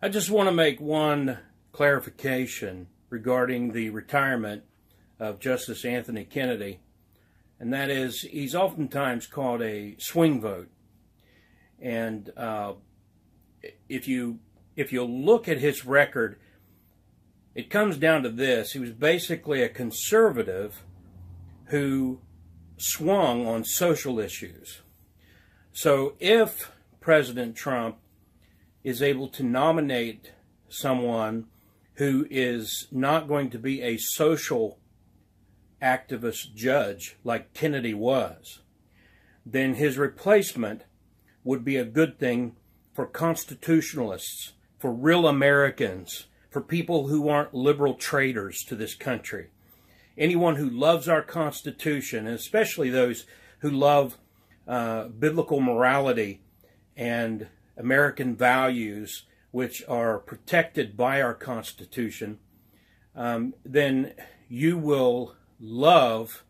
I just want to make one clarification regarding the retirement of Justice Anthony Kennedy, and that is he's oftentimes called a swing vote. And if you look at his record, it comes down to this. He was basically a conservative who swung on social issues. So if President Trump is able to nominate someone who is not going to be a social activist judge like Kennedy was, then his replacement would be a good thing for constitutionalists, for real Americans, for people who aren't liberal traitors to this country. Anyone who loves our Constitution, and especially those who love biblical morality and American values, which are protected by our Constitution, then you will love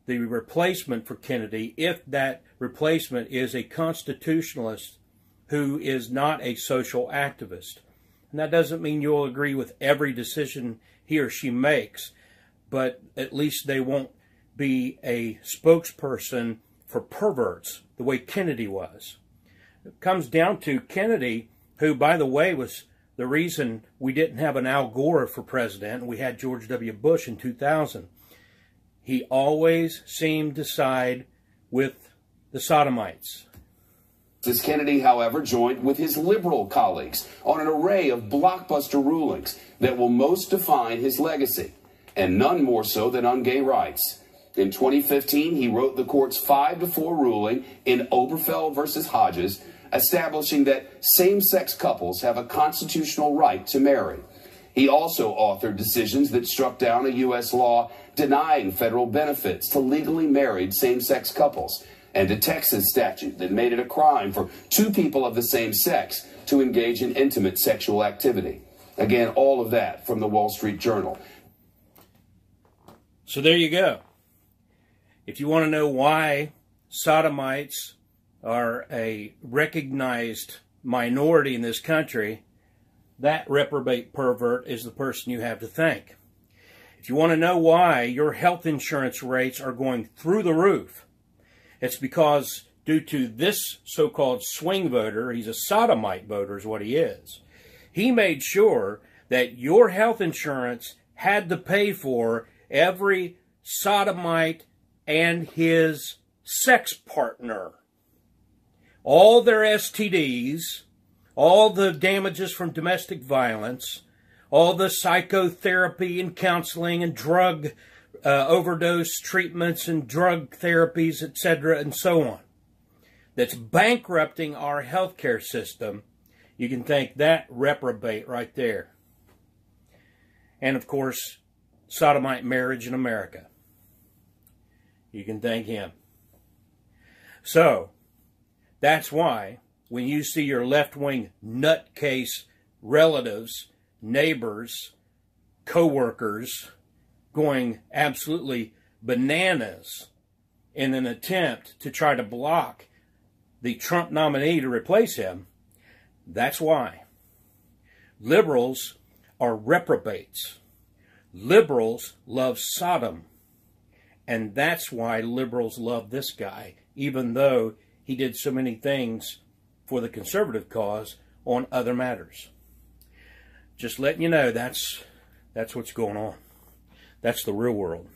the replacement for Kennedy if that replacement is a constitutionalist who is not a social activist. And that doesn't mean you'll agree with every decision he or she makes, but at least they won't be a spokesperson for perverts the way Kennedy was. It comes down to Kennedy, who, by the way, was the reason we didn't have an Al Gore for president. We had George W. Bush in 2000. He always seemed to side with the Sodomites. Justice Kennedy, however, joined with his liberal colleagues on an array of blockbuster rulings that will most define his legacy, and none more so than on gay rights. In 2015, he wrote the court's 5-4 ruling in Obergefell versus Hodges, establishing that same-sex couples have a constitutional right to marry. He also authored decisions that struck down a U.S. law denying federal benefits to legally married same-sex couples, and a Texas statute that made it a crime for two people of the same sex to engage in intimate sexual activity. Again, all of that from the Wall Street Journal. So there you go. If you want to know why sodomites are a recognized minority in this country, that reprobate pervert is the person you have to thank. If you want to know why your health insurance rates are going through the roof, it's because due to this so-called swing voter, he's a sodomite voter is what he is, he made sure that your health insurance had to pay for every sodomite and his sex partner. All their STDs, all the damages from domestic violence, all the psychotherapy and counseling and drug overdose treatments and drug therapies, etc., and so on, that's bankrupting our healthcare system. You can thank that reprobate right there. And, of course, sodomite marriage in America. You can thank him. So, that's why when you see your left-wing nutcase relatives, neighbors, co-workers going absolutely bananas in an attempt to try to block the Trump nominee to replace him, that's why. Liberals are reprobates. Liberals love Sodom. And that's why liberals love this guy, even though he did so many things for the conservative cause on other matters. Just letting you know that's what's going on. That's the real world.